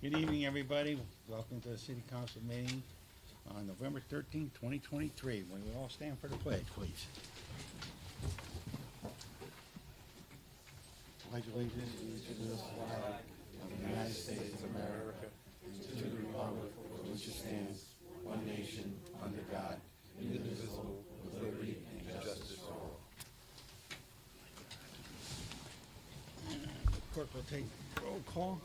Good evening, everybody. Welcome to the City Council meeting on November 13th, 2023. When we all stand for the pledge, please. Pledge allegiance to the flag of the United States of America and to the republic for which it stands, one nation, under God, indivisible, with liberty and justice for all. The clerk will take roll call.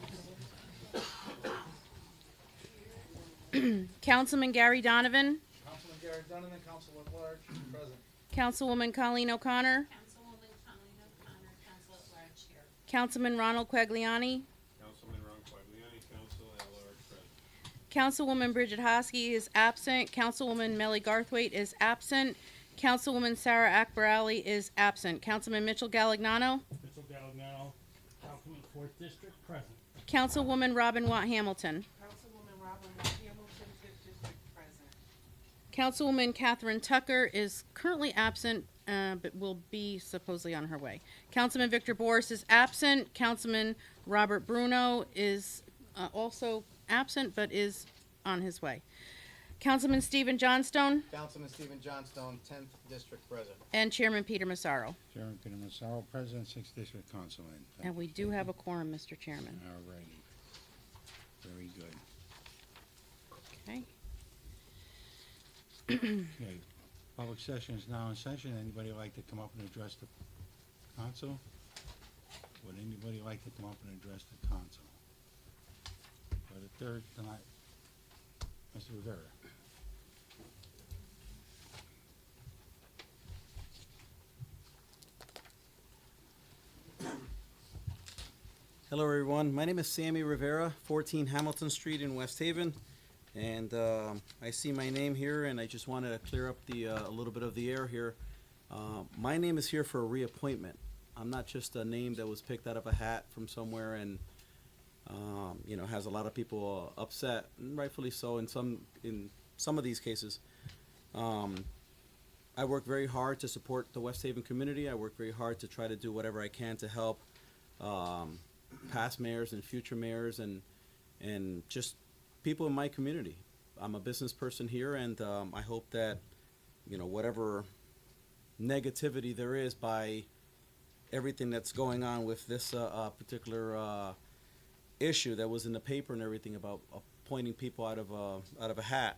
Councilman Gary Donovan, Councilman Gary Donovan, Council at Large, present. Councilwoman Colleen O'Connor, Councilwoman Colleen O'Connor, Council at Large here. Councilman Ronald Quagliani, Councilman Ron Quagliani, Council at Large, present. Councilwoman Bridget Hosky is absent, Councilwoman Melly Garthwaite is absent, Councilwoman Sarah Akbarali is absent, Councilman Mitchell Galagnano, Mitchell Galagnano, Councilman, 4th District, present. Councilwoman Robin Watt Hamilton, Councilwoman Robin Hamilton, 5th District, present. Councilwoman Catherine Tucker is currently absent, but will be supposedly on her way. Councilman Victor Boris is absent, Councilman Robert Bruno is also absent, but is on his way. Councilman Stephen Johnstone Councilman Stephen Johnstone, 10th District, present. and Chairman Peter Massaro. Chairman Peter Massaro, President, 6th District Councilman. Thank And we you, do have a quorum, Mr. Chairman. All righty. Very good. Okay. Okay, public session is now in session. Anybody like to come up and address the council? Would anybody like to come up and address the council? For the third tonight, Mr. Rivera. Hello, everyone. My name is Sammy Rivera, 14 Hamilton Street in West Haven. And I see my name here, and I just wanted to clear up a little bit of the air here. My name is here for a reappointment. I'm not just a name that was picked out of a hat from somewhere and, has a lot of people upset, and rightfully so in some of these cases. I work very hard to support the West Haven community. I work very hard to try to do whatever I can to help past mayors and future mayors and just people in my community. I'm a business person here, and I hope that, whatever negativity there is by everything that's going on with this particular issue that was in the paper and everything about appointing people out of a hat,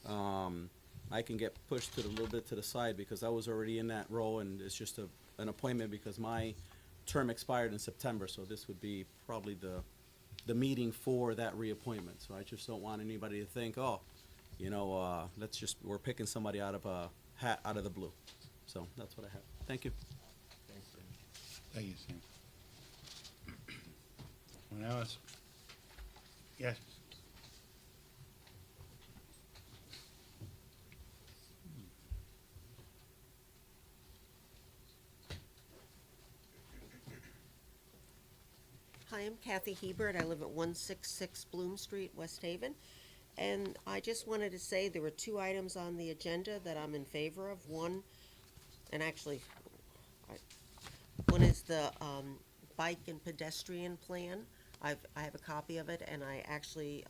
I can get pushed a little bit to the side because I was already in that role, and it's just an appointment because my term expired in September, so this would be probably the meeting for that reappointment. So I just don't want anybody to think, we're picking somebody out of a hat out of the blue. So that's what I have. Thank you. Thanks, Sam. Thank you, Sam. Anyone else? Yes. Hi, I'm Kathy Hebert. I live at 166 Bloom Street, West Haven. And I just wanted to say there were 2 items on the agenda that I'm in favor of. One is the bike and pedestrian plan. I have a copy of it, and I actually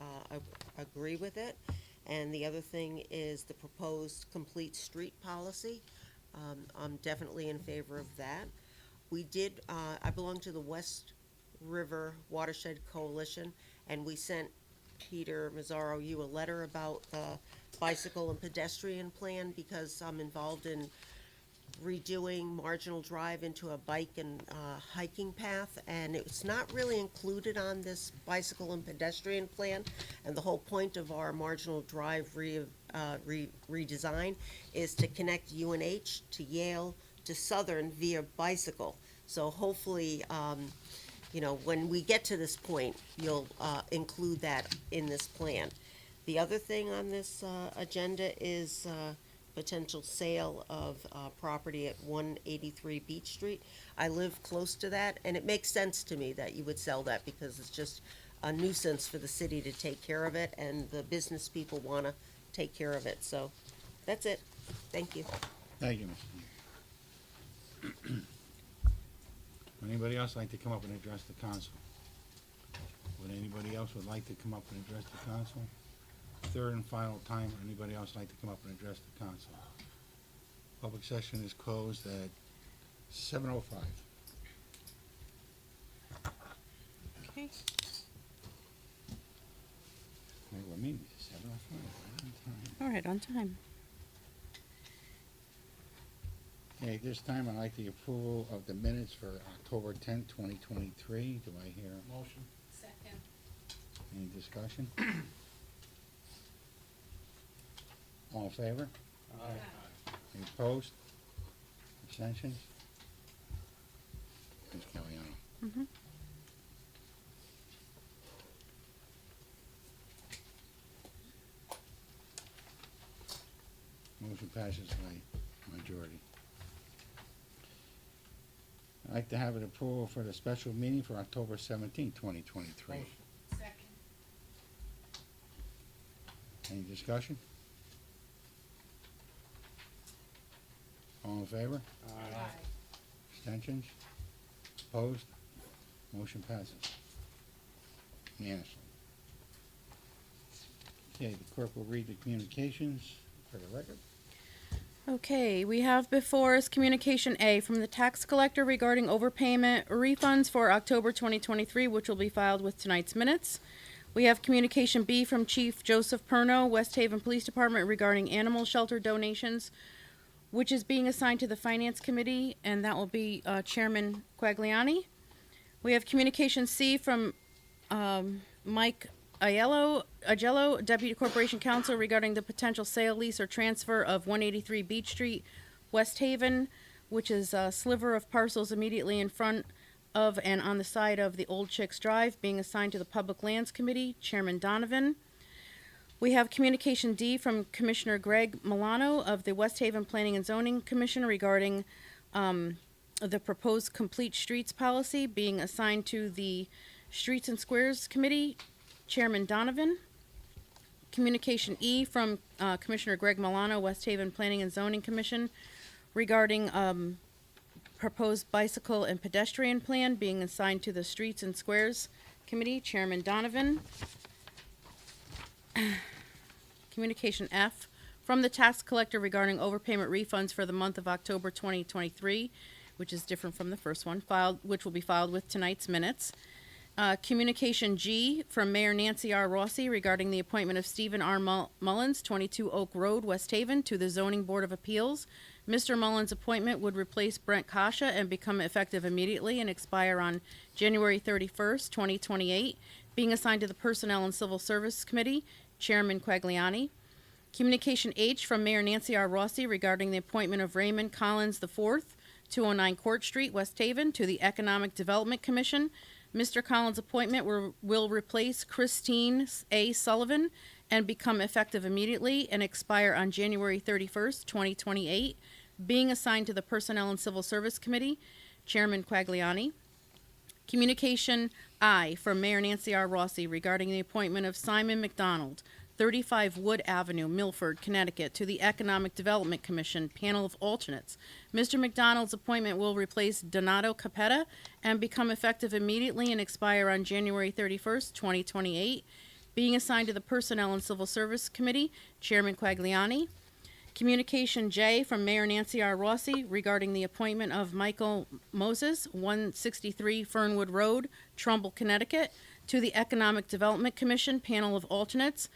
agree with it. And the other thing is the proposed complete street policy. I'm definitely in favor of that. I belong to the West River Watershed Coalition, and we sent Peter Mazzaro you a letter about the bicycle and pedestrian plan because I'm involved in redoing Marginal Drive into a bike and hiking path, and it's not really included on this bicycle and pedestrian plan. And the whole point of our Marginal Drive redesign is to connect UNH to Yale to Southern via bicycle. So hopefully, when we get to this point, you'll include that in this plan. The other thing on this agenda is potential sale of property at 183 Beach Street. I live close to that, and it makes sense to me that you would sell that because it's just a nuisance for the city to take care of it, and the business people want to take care of it. So that's it. Thank you. Thank you, Mr. Anybody else like to come up and address the council? Would anybody else would like to come up and address the council? Third and final time, anybody else like to come up and address the council? Public session is closed at 7:05. Okay. What meeting is it? 7:05, right on time. All right, on time. Okay, at this time, I'd like the approval of the minutes for October 10th, 2023. Do I hear Motion. Second. any discussion? All in favor? Aye. Any opposed? Abstentions? Ms. Kelly, Mm-hmm. motion passes by majority. I'd like to have an approval for the special meeting for October 17th, 2023. Motion. Second. Any discussion? All in favor? Aye. Abstentions? Opposed? Motion passes unanimously. Okay, the clerk will read the communications for the record. Okay, we have before us Communication A from the tax collector regarding overpayment refunds for October 2023, which will be filed with tonight's minutes. We have Communication B from Chief Joseph Perno, West Haven Police Department regarding animal shelter donations, which is being assigned to the Finance Committee, and that will be Chairman Quagliani. We have Communication C from Mike Agello, Deputy Corporation Counsel, regarding the potential sale, lease, or transfer of 183 Beach Street, West Haven, which is a sliver of parcels immediately in front of and on the side of the Old Chicks Drive, being assigned to the Public Lands Committee, Chairman Donovan. We have Communication D from Commissioner Greg Milano of the West Haven Planning and Zoning Commission regarding the proposed complete streets policy, being assigned to the Streets and Squares Committee, Chairman Donovan. Communication E from Commissioner Greg Milano, West Haven Planning and Zoning Commission, regarding proposed bicycle and pedestrian plan, being assigned to the Streets and Squares Committee, Chairman Donovan. Communication F from the tax collector regarding overpayment refunds for the month of October 2023, which is different from the first one, which will be filed with tonight's minutes. Communication G from Mayor Nancy R. Rossi regarding the appointment of Stephen R. Mullins, 22 Oak Road, West Haven, to the Zoning Board of Appeals. Mr. Mullins' appointment would replace Brent Kasha and become effective immediately and expire on January 31st, 2028, being assigned to the Personnel and Civil Service Committee, Chairman Quagliani. Communication H from Mayor Nancy R. Rossi regarding the appointment of Raymond Collins IV, 209 Court Street, West Haven, to the Economic Development Commission. Mr. Collins' appointment will replace Christine A. Sullivan and become effective immediately and expire on January 31st, 2028, being assigned to the Personnel and Civil Service Committee, Chairman Quagliani. Communication I from Mayor Nancy R. Rossi regarding the appointment of Simon McDonald, 35 Wood Avenue, Milford, Connecticut, to the Economic Development Commission panel of alternates. Mr. McDonald's appointment will replace Donato Capetta and become effective immediately and expire on January 31st, 2028, being assigned to the Personnel and Civil Service Committee, Chairman Quagliani. Communication J from Mayor Nancy R. Rossi regarding the appointment of Michael Moses, 163 Fernwood Road, Trumbull, Connecticut, to the Economic Development Commission panel of alternates.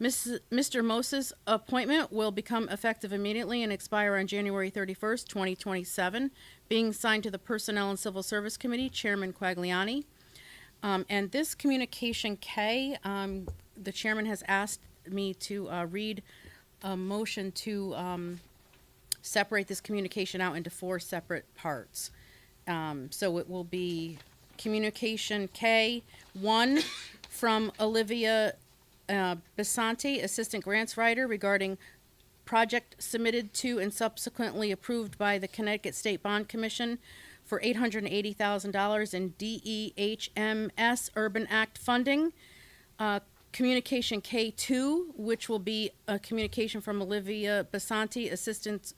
Mr. Moses' appointment will become effective immediately and expire on January 31st, 2027, being assigned to the Personnel and Civil Service Committee, Chairman Quagliani. And this Communication K, the chairman has asked me to read a motion to separate this communication out into 4 separate parts. So it will be Communication K, 1 from Olivia Basanti, Assistant Grants Writer, regarding project submitted to and subsequently approved by the Connecticut State Bond Commission for $880,000 in DEHMS Urban Act funding. Communication K2, which will be a communication from Olivia Basanti, Assistant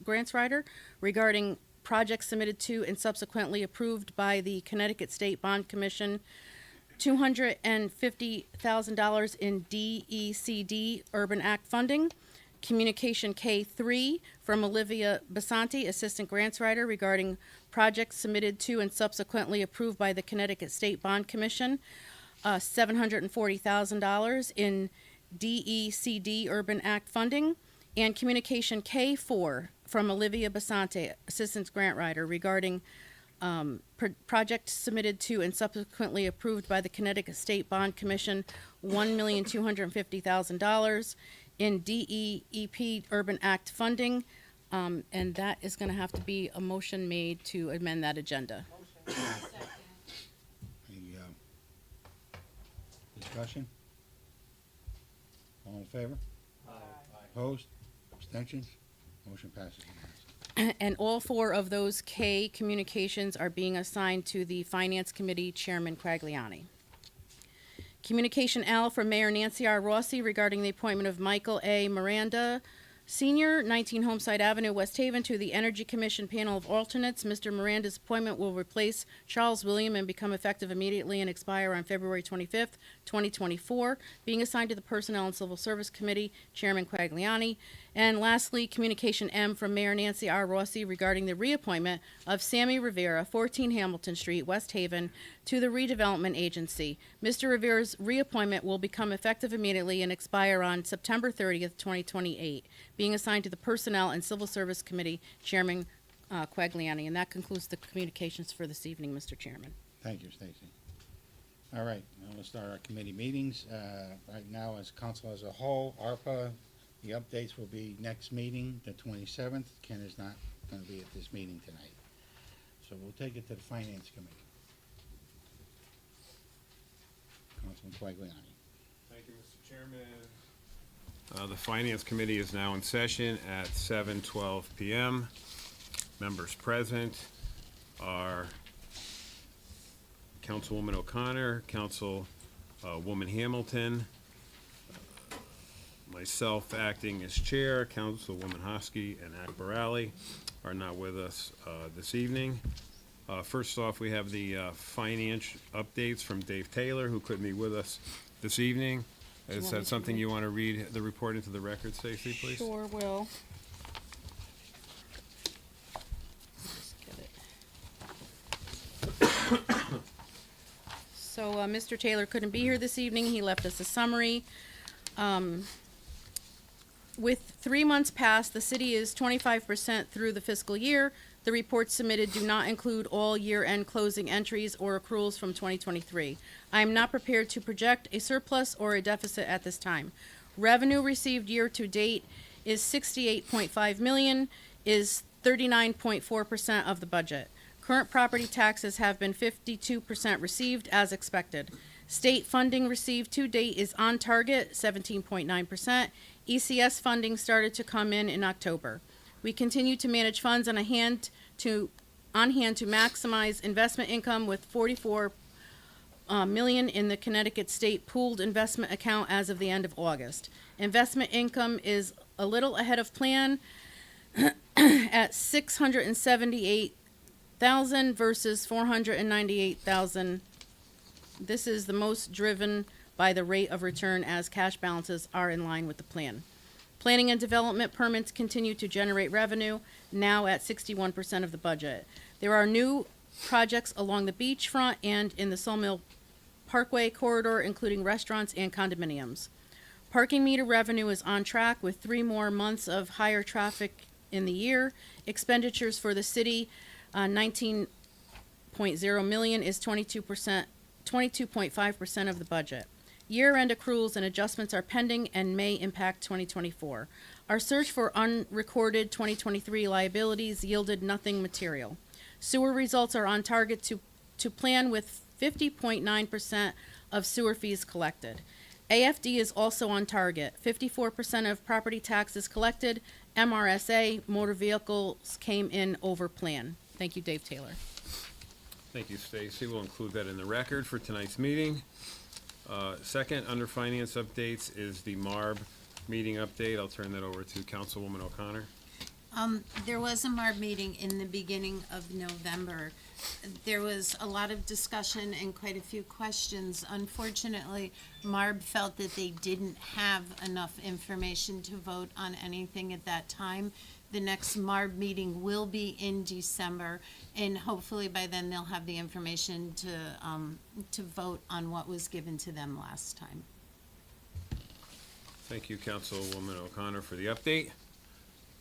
Grants Writer, regarding projects submitted to and subsequently approved by the Connecticut State Bond Commission $250,000 in DECD Urban Act funding. Communication K3 from Olivia Basanti, Assistant Grants Writer, regarding projects submitted to and subsequently approved by the Connecticut State Bond Commission. $740,000 in DECD Urban Act funding. And Communication K4 from Olivia Basante, Assistant Grant Writer, regarding project submitted to and subsequently approved by the Connecticut State Bond Commission, $1,250,000 in DEEP Urban Act funding. And that is going to have to be a motion made to amend that agenda. Second. Any, discussion? All in favor? Opposed? Abstentions? Motion passes unanimously. And all four of those K communications are being assigned to the Finance Committee Chairman Quagliani. Communication L from Mayor Nancy R. Rossi regarding the appointment of Michael A. Miranda, Senior, 19 Homeside Avenue, West Haven, to the Energy Commission panel of alternates. Mr. Miranda's appointment will replace Charles William and become effective immediately and expire on February 25th, 2024, being assigned to the Personnel and Civil Service Committee, Chairman Quagliani. And lastly, Communication M from Mayor Nancy R. Rossi regarding the reappointment of Sammy Rivera, 14 Hamilton Street, West Haven, to the Redevelopment Agency. Mr. Rivera's reappointment will become effective immediately and expire on September 30th, 2028, being assigned to the Personnel and Civil Service Committee, Chairman Quagliani. And that concludes the communications for this evening, Mr. Chairman. Thank you, Stacy. All right, now we'll start our committee meetings. Right now, as council as a whole, ARPA, the updates will be next meeting, the 27th. Ken is not going to be at this meeting tonight. So we'll take it to the Finance Committee. Councilman Quagliani. Thank you, Mr. Chairman. The Finance Committee is now in session at 7:12 PM. Members present are Councilwoman O'Connor, Councilwoman Hamilton, myself acting as chair, Councilwoman Hosky and Akbarali are not with us this evening. First off, we have the finance updates from Dave Taylor, who couldn't be with us this evening. you Is want me that to something read? you want to read the report into the record, Stacy, please? Sure will. Just get it. So, Mr. Taylor couldn't be here this evening. He left us a summary. With 3 months past, the city is 25% through the fiscal year. The reports submitted do not include all year-end closing entries or accruals from 2023. I am not prepared to project a surplus or a deficit at this time. Revenue received year-to-date is $68.5 million, is 39.4% of the budget. Current property taxes have been 52% received as expected. State funding received to date is on target, 17.9%. ECS funding started to come in October. We continue to manage funds on hand to maximize investment income with $44 million in the Connecticut State Pooled Investment Account as of the end of August. Investment income is a little ahead of plan at $678,000 versus $498,000. This is the most driven by the rate of return as cash balances are in line with the plan. Planning and development permits continue to generate revenue, now at 61% of the budget. There are new projects along the beachfront and in the Sawmill Parkway corridor, including restaurants and condominiums. Parking meter revenue is on track with 3 more months of higher traffic in the year. Expenditures for the city, $19.0 million is 22.5% of the budget. Year-end accruals and adjustments are pending and may impact 2024. Our search for unrecorded 2023 liabilities yielded nothing material. Sewer results are on target to plan with 50.9% of sewer fees collected. AFD is also on target. 54% of property taxes collected. MRSA, motor vehicles, came in over plan. Thank you, Dave Taylor. Thank you, Stacy. We'll include that in the record for tonight's meeting. Second, under finance updates, is the MARB meeting update. I'll turn that over to Councilwoman O'Connor. There was a MARB meeting in the beginning of November. There was a lot of discussion and quite a few questions. Unfortunately, MARB felt that they didn't have enough information to vote on anything at that time. The next MARB meeting will be in December, and hopefully by then they'll have the information to vote on what was given to them last time. Thank you, Councilwoman O'Connor, for the update.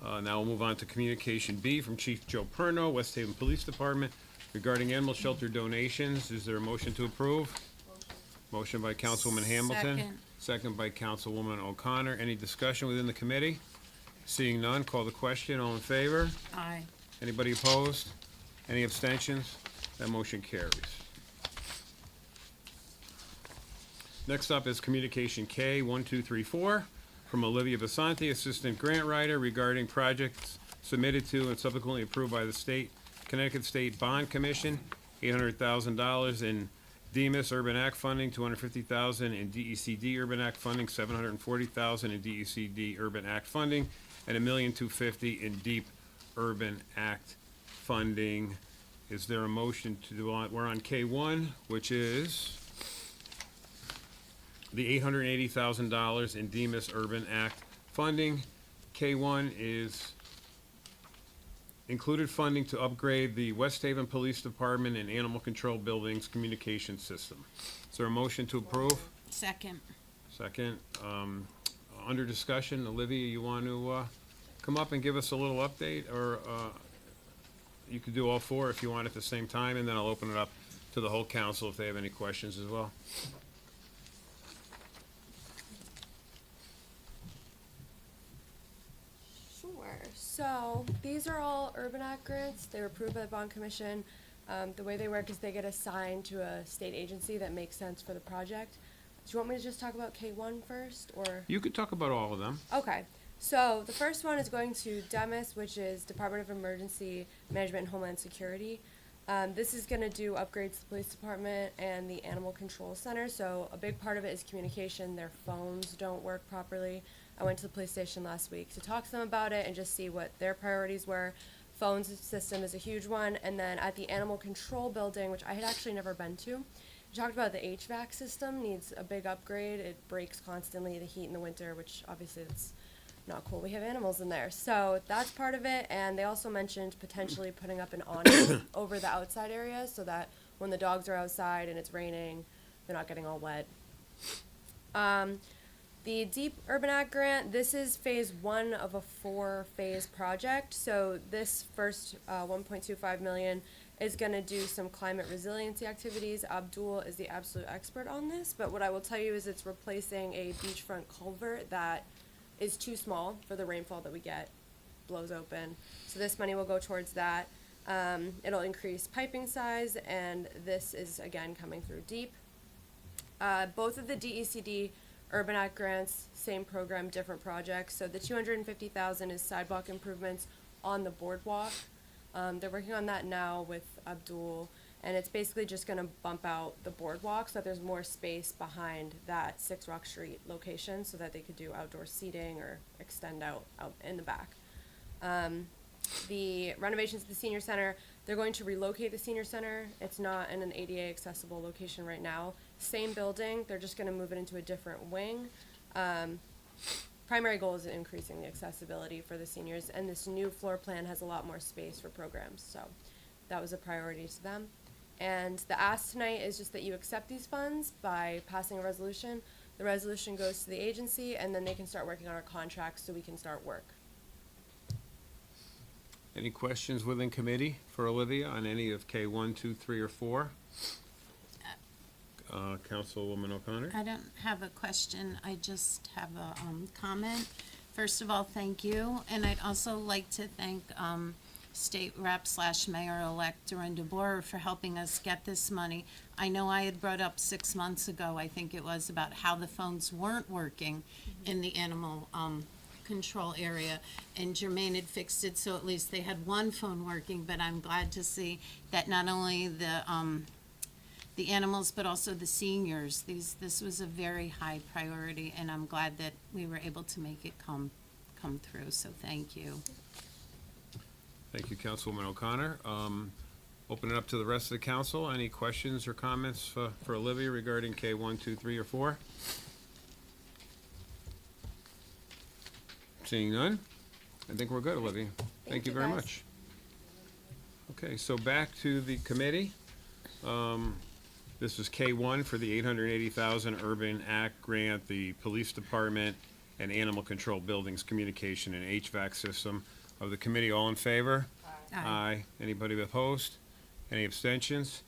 Now we'll move on to Communication B from Chief Joe Perno, West Haven Police Department, regarding animal shelter donations. Is there a motion to approve? Motion by Councilwoman Hamilton. Second. Second by Councilwoman O'Connor. Any discussion within the committee? Seeing none, call the question. All in favor? Aye. Anybody opposed? Any abstentions? That motion carries. Next up is Communication K 1234 from Olivia Basante, Assistant Grant Writer, regarding projects submitted to and subsequently approved by the Connecticut State Bond Commission, $800,000 in DEMIS Urban Act funding, $250,000 in DECD Urban Act funding, $740,000 in DECD Urban Act funding, and $1,250,000 in Deep Urban Act funding. Is there a motion to do on, we're on K1, which is the $880,000 in DEMIS Urban Act funding. K1 is included funding to upgrade the West Haven Police Department and Animal Control Buildings communication system. Is there a motion to approve? Second. Second. Under discussion, Olivia, you want to come up and give us a little update? Or you could do all four if you want at the same time, and then I'll open it up to the whole council if they have any questions as well. Sure. So these are all Urban Act grants. They were approved by the Bond Commission. The way they work is they get assigned to a state agency that makes sense for the project. Do you want me to just talk about K1 first, or? You could talk about all of them. Okay. So the first one is going to DEMIS, which is Department of Emergency Management and Homeland Security. This is going to do upgrades to the police department and the animal control center. So a big part of it is communication. Their phones don't work properly. I went to the police station last week to talk to them about it and just see what their priorities were. Phones system is a huge one. And then at the animal control building, which I had actually never been to, we talked about the HVAC system needs a big upgrade. It breaks constantly, the heat in the winter, which obviously it's not cool. We have animals in there. So that's part of it. And they also mentioned potentially putting up an awning over the outside area so that when the dogs are outside and it's raining, they're not getting all wet. The Deep Urban Act grant, this is phase 1 of a 4-phase project. So this first $1.25 million is going to do some climate resiliency activities. Abdul is the absolute expert on this, but what I will tell you is it's replacing a beachfront culvert that is too small for the rainfall that we get, blows open. So this money will go towards that. It'll increase piping size, and this is, again, coming through Deep. Both of the DECD Urban Act grants, same program, different projects. So the $250,000 is sidewalk improvements on the boardwalk. They're working on that now with Abdul, and it's basically just going to bump out the boardwalk so that there's more space behind that 6 Rock Street location so that they could do outdoor seating or extend out in the back. The renovations to the senior center, they're going to relocate the senior center. It's not in an ADA accessible location right now. Same building, they're just going to move it into a different wing. Primary goal is increasing the accessibility for the seniors, and this new floor plan has a lot more space for programs, so that was a priority to them. And the ask tonight is just that you accept these funds by passing a resolution. The resolution goes to the agency, and then they can start working on our contracts so we can start work. Any questions within committee for Olivia on any of K1, 2, 3, or 4? Councilwoman O'Connor? I don't have a question. I just have a comment. First of all, thank you. And I'd also like to thank State Rep / Mayor-elect Dorinda Borer for helping us get this money. I know I had brought up 6 months ago, I think it was, about how the phones weren't working in the animal control area, and Jermaine had fixed it so at least they had one phone working. But I'm glad to see that not only the animals but also the seniors, this was a very high priority, and I'm glad that we were able to make it come through, so thank you. Thank you, Councilwoman O'Connor. Open it up to the rest of the council. Any questions or comments for Olivia regarding K 1, 2, 3, or 4? Seeing none, I think we're good, Olivia. Thank you very guys. much. Okay, so back to the committee. This is K1 for the $880,000 Urban Act grant, the Police Department, and Animal Control Buildings Communication and HVAC System. Of the committee, all in favor? Aye. Anybody opposed? Any abstentions?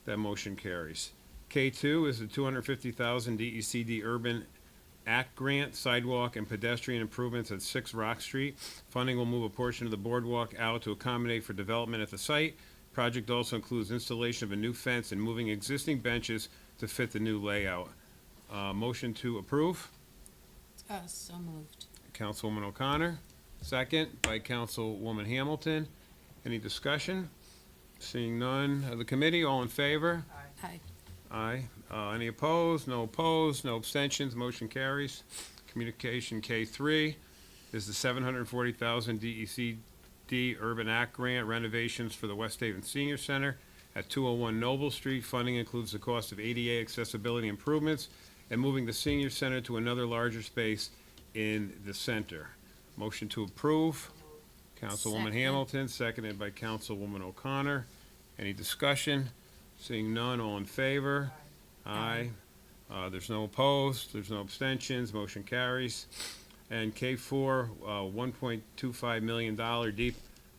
That motion carries. K2 is the $250,000 DECD Urban Act grant, sidewalk and pedestrian improvements at 6 Rock Street. Funding will move a portion of the boardwalk out to accommodate for development at the site. Project also includes installation of a new fence and moving existing benches to fit the new layout. Motion to approve. So moved. Councilwoman O'Connor, second by Councilwoman Hamilton. Any discussion? Seeing none of the committee, all in favor? Aye. Aye. Any opposed? No opposed, no abstentions, motion carries. Communication K3 is the $740,000 DECD Urban Act grant renovations for the West Haven Senior Center at 201 Noble Street. Funding includes the cost of ADA accessibility improvements and moving the senior center to another larger space in the center. Motion to approve. Councilwoman Second. Hamilton, seconded by Councilwoman O'Connor. Any discussion? Seeing none, all in favor? Aye. There's no opposed, there's no abstentions, motion carries. And K4, $1.25 million Deep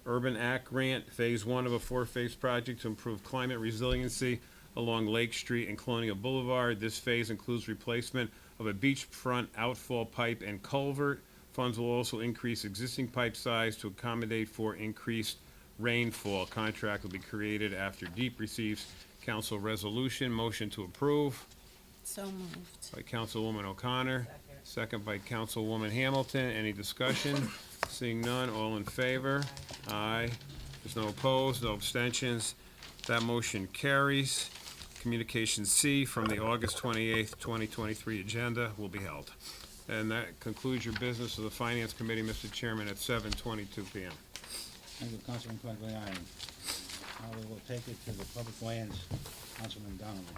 Urban Act Grant, Phase 1 of a 4-phase project to improve climate resiliency along Lake Street and Colonial Boulevard. This phase includes replacement of a beachfront outfall pipe and culvert. Funds will also increase existing pipe size to accommodate for increased rainfall. Contract will be created after Deep receives council resolution. Motion to approve So moved. by Councilwoman O'Connor, second by Councilwoman Hamilton. Any discussion? Seeing none, all in favor? Aye. There's no opposed, no abstentions. That motion carries. Communication C from the August 28th, 2023 agenda will be held. And that concludes your business of the Finance Committee, Mr. Chairman, at 7:22 PM. Thank you, Councilman Quagliani. Now we will take it to the Public Lands, Councilman Donovan.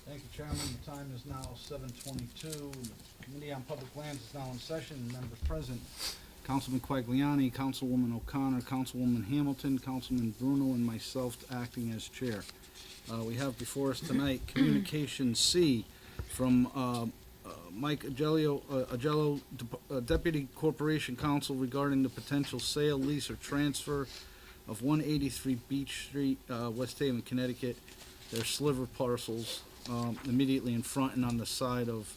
Thank you, Chairman. The time is now 7:22. The Committee on Public Lands is now in session. Members present, Councilman Quagliani, Councilwoman O'Connor, Councilwoman Hamilton, Councilman Bruno, and myself acting as chair. We have before us tonight Communication C from Mike Agello, Deputy Corporation Counsel regarding the potential sale, lease, or transfer of 183 Beach Street, West Haven, Connecticut. They're sliver parcels immediately in front and on the side of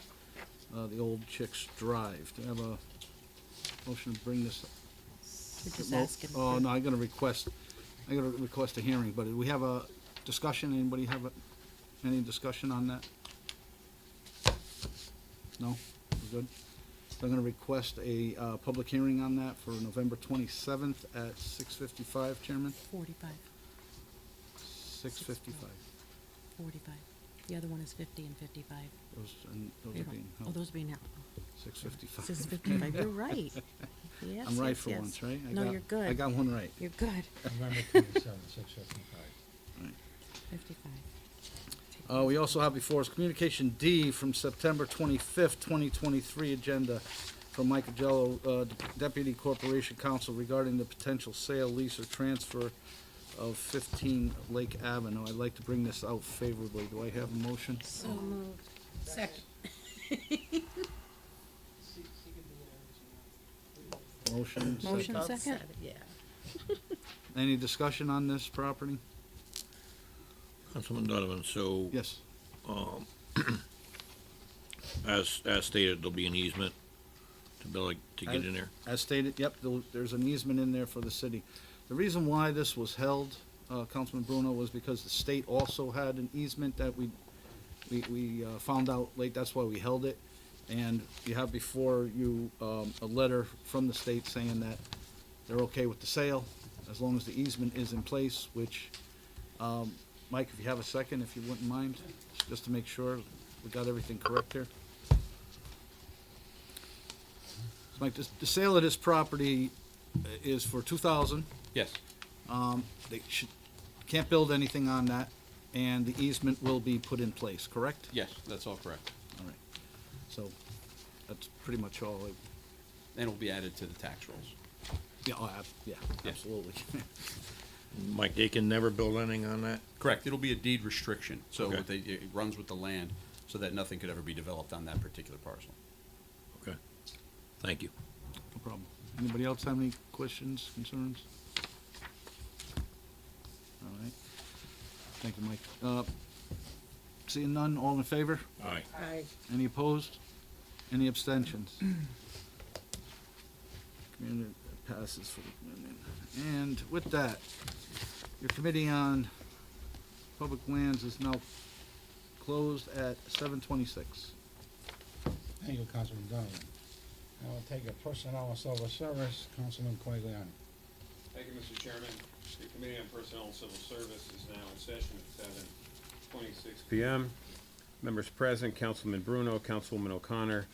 the old Chicks Drive. Do I have a motion to bring this? We're just asking. Oh, no, I gotta request a hearing, but do we have a discussion? Anybody have any discussion on that? No? We're good? So I'm gonna request a public hearing on that for November 27th at 6:55, Chairman? 45. 6:55. 45. The other one is 50 and 55. Those are being Oh, held. those are being held. 6:55. This is 55. You're right. Yes, I'm right yes, for yes. once, right? No, you're good. I got one right. You're good. November 27, 6:55. 55. We also have before us Communication D from September 25th, 2023 agenda from Mike Agello, Deputy Corporation Counsel regarding the potential sale, lease, or transfer of 15 Lake Avenue. I'd like to bring this out favorably. Do I have a motion? So moved. Second. Motion, Motion. second. Second. Yeah. Any discussion on this property? Councilman Donovan, so, Yes. as stated, there'll be an easement to get in there? As stated, yep, there's an easement in there for the city. The reason why this was held, Councilman Bruno, was because the state also had an easement that we found out late, that's why we held it. And you have before you, a letter from the state saying that they're okay with the sale, as long as the easement is in place, which, Mike, if you have a second, if you wouldn't mind, just to make sure we got everything correct here. Mike, the sale of this property is for 2,000. Yes. They can't build anything on that, and the easement will be put in place, correct? Yes, that's all correct. All right. So that's pretty much all. And it will be added to the tax rolls. Yeah, yeah, Yes. absolutely. Mike, they can never build anything on that? Correct, it'll be a deed restriction, so Okay. it runs with the land, so that nothing could ever be developed on that particular parcel. Okay. Thank you. No problem. Anybody else have any questions, concerns? All right. Thank you, Mike. Seeing none, all in favor? Aye. Any opposed? Any abstentions? Community passes for the community. And with that, your committee on public lands is now closed at 7:26. Thank you, Councilman Donovan. Now we'll take a personnel and civil service, Councilman Quagliani. Thank you, Mr. Chairman. The Committee on Personnel and Civil Service is now in session at 7:26 PM. Members present, Councilman Bruno, Councilwoman O'Connor,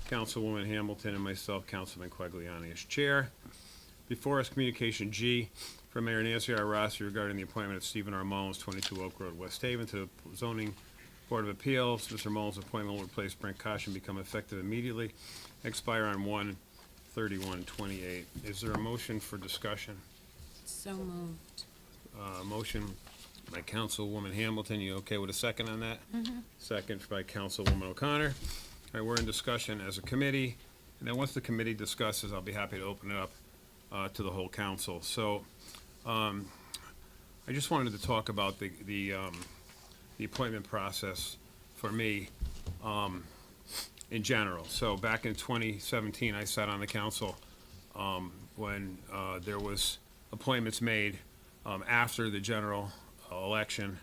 Councilwoman Hamilton, and myself, Councilman Quagliani, as chair. Before us, Communication G from Mayor Nancy R. Rossi regarding the appointment of Stephen R. Mullins, 22 Oak Road, West Haven, to the Zoning Board of Appeals. Mr. Mullins' appointment will replace Brent Caution, become effective immediately, expire on 1/31/28. Is there a motion for discussion? So moved. Motion by Councilwoman Hamilton. You okay with a second on that? Second by Councilwoman O'Connor. All right, we're in discussion as a committee, and then once the committee discusses, I'll be happy to open it up to the whole council. So, I just wanted to talk about the appointment process for me in general. So back in 2017, I sat on the council when there was appointments made after the general election,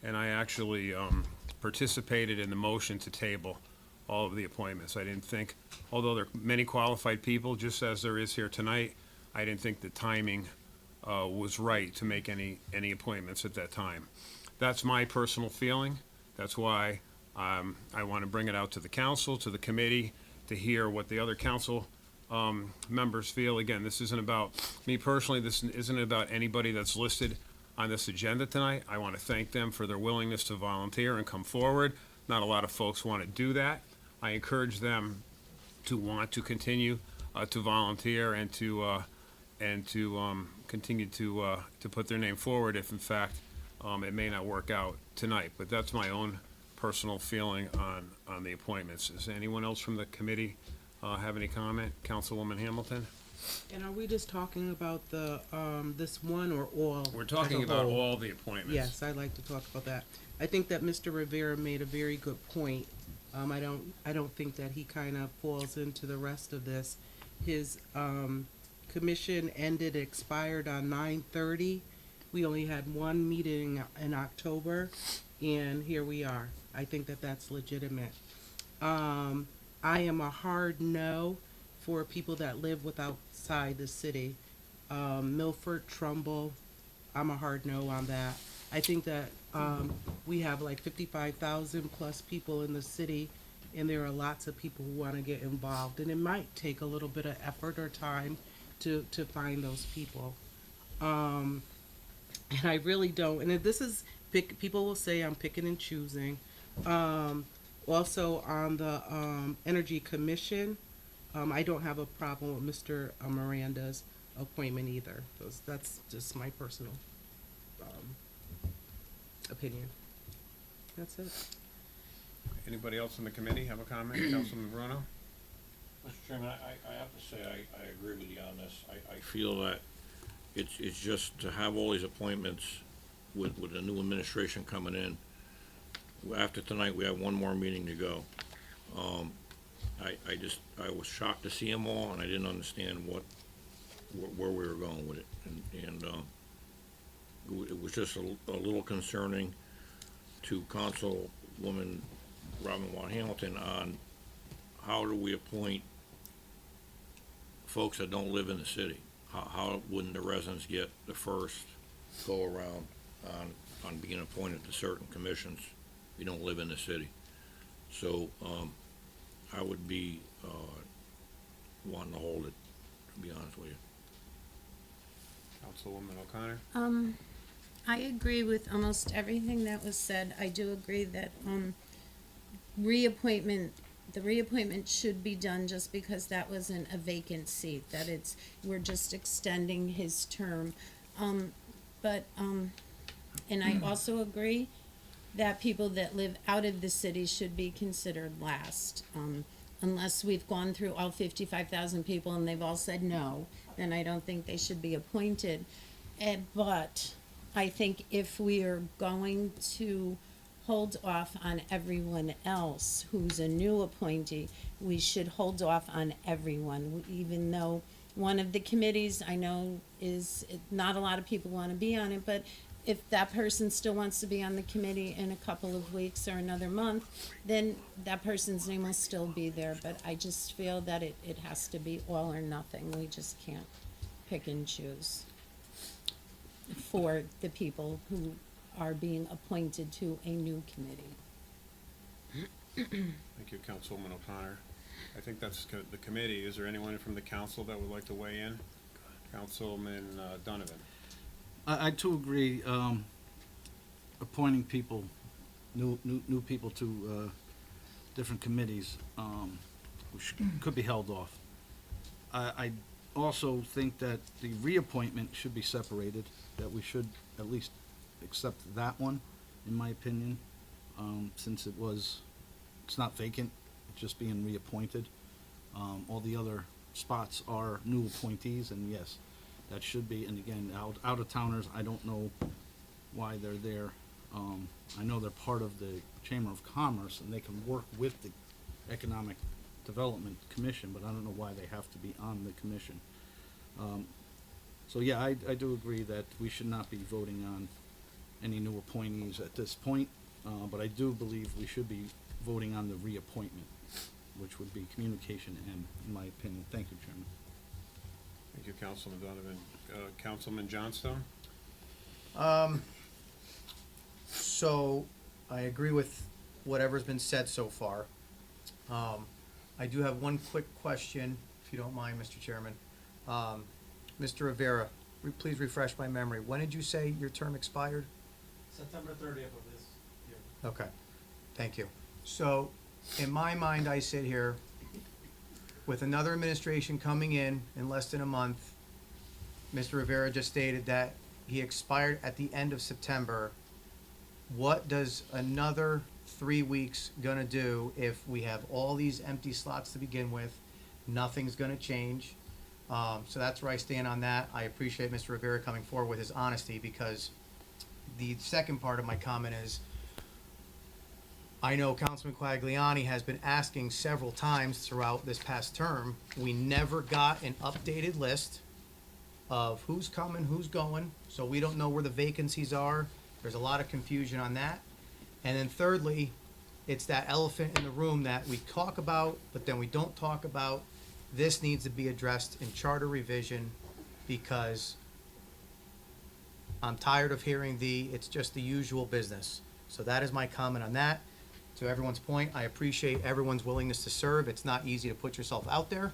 and I actually participated in the motion to table all of the appointments. I didn't think, although there are many qualified people, just as there is here tonight, I didn't think the timing was right to make any appointments at that time. That's my personal feeling. That's why I want to bring it out to the council, to the committee, to hear what the other council members feel. Again, this isn't about me personally. This isn't about anybody that's listed on this agenda tonight. I want to thank them for their willingness to volunteer and come forward. Not a lot of folks want to do that. I encourage them to want to continue to volunteer and to continue to put their name forward if in fact it may not work out tonight. But that's my own personal feeling on the appointments. Does anyone else from the committee have any comment? Councilwoman Hamilton? And are we just talking about the, this one or all? We're talking as a about whole? all the appointments. Yes, I'd like to talk about that. I think that Mr. Rivera made a very good point. I don't think that he kind of falls into the rest of this. His, commission expired on 9/30. We only had one meeting in October, and here we are. I think that that's legitimate. I am a hard no for people that live outside the city. Milford, Trumbull, I'm a hard no on that. I think that we have like 55,000 plus people in the city, and there are lots of people who want to get involved, and it might take a little bit of effort or time to find those people. And I really don't, and this is, people will say I'm picking and choosing. Also on the Energy Commission, I don't have a problem with Mr. Miranda's appointment either. That's just my personal opinion. That's it. Anybody else in the committee have a comment? Councilman Bruno? Mr. Chairman, I have to say, I agree with you on this. I feel that it's just to have all these appointments with the new administration coming in. After tonight, we have one more meeting to go. I was shocked to see them all, and I didn't understand where we were going with it. And it was just a little concerning to Councilwoman Robin Watt Hamilton on how do we appoint folks that don't live in the city? How wouldn't the residents get the first go around on being appointed to certain commissions if you don't live in the city? So I would be wanting to hold it, to be honest with you. Councilwoman O'Connor? I agree with almost everything that was said. I do agree that, reappointment, the reappointment should be done just because that wasn't a vacant seat, that we're just extending his term. And I also agree that people that live out of the city should be considered last. Unless we've gone through all 55,000 people and they've all said no, then I don't think they should be appointed. But I think if we are going to hold off on everyone else who's a new appointee, we should hold off on everyone, even though one of the committees I know not a lot of people want to be on it, but if that person still wants to be on the committee in a couple of weeks or another month, then that person's name will still be there. But I just feel that it has to be all or nothing. We just can't pick and choose for the people who are being appointed to a new committee. Thank you, Councilwoman O'Connor. I think that's the committee. Is there anyone from the council that would like to weigh in? Councilman Donovan. I too agree, appointing people, new people to, different committees, which could be held off. I also think that the reappointment should be separated, that we should at least accept that one, in my opinion, since it's not vacant, it's just being reappointed. All the other spots are new appointees, and yes, that should be, and again, out-of-towners, I don't know why they're there. I know they're part of the Chamber of Commerce, and they can work with the Economic Development Commission, but I don't know why they have to be on the commission. So yeah, I do agree that we should not be voting on any new appointees at this point, but I do believe we should be voting on the reappointment, which would be Communication M, in my opinion. Thank you, Chairman. Thank you, Councilman Donovan. Councilman Johnstone? So, I agree with whatever's been said so far. I do have one quick question, if you don't mind, Mr. Chairman. Mr. Rivera, please refresh my memory. When did you say your term expired? September 30th of this year. Okay, thank you. So, in my mind, I sit here with another administration coming in less than a month. Mr. Rivera just stated that he expired at the end of September. What does another 3 weeks gonna do if we have all these empty slots to begin with? Nothing's gonna change. So that's where I stand on that. I appreciate Mr. Rivera coming forward with his honesty, because the second part of my comment is, I know Councilman Quagliani has been asking several times throughout this past term. We never got an updated list of who's coming, who's going, so we don't know where the vacancies are. There's a lot of confusion on that. And then thirdly, it's that elephant in the room that we talk about, but then we don't talk about. This needs to be addressed in charter revision, because I'm tired of hearing it's just the usual business. So that is my comment on that. To everyone's point, I appreciate everyone's willingness to serve. It's not easy to put yourself out there,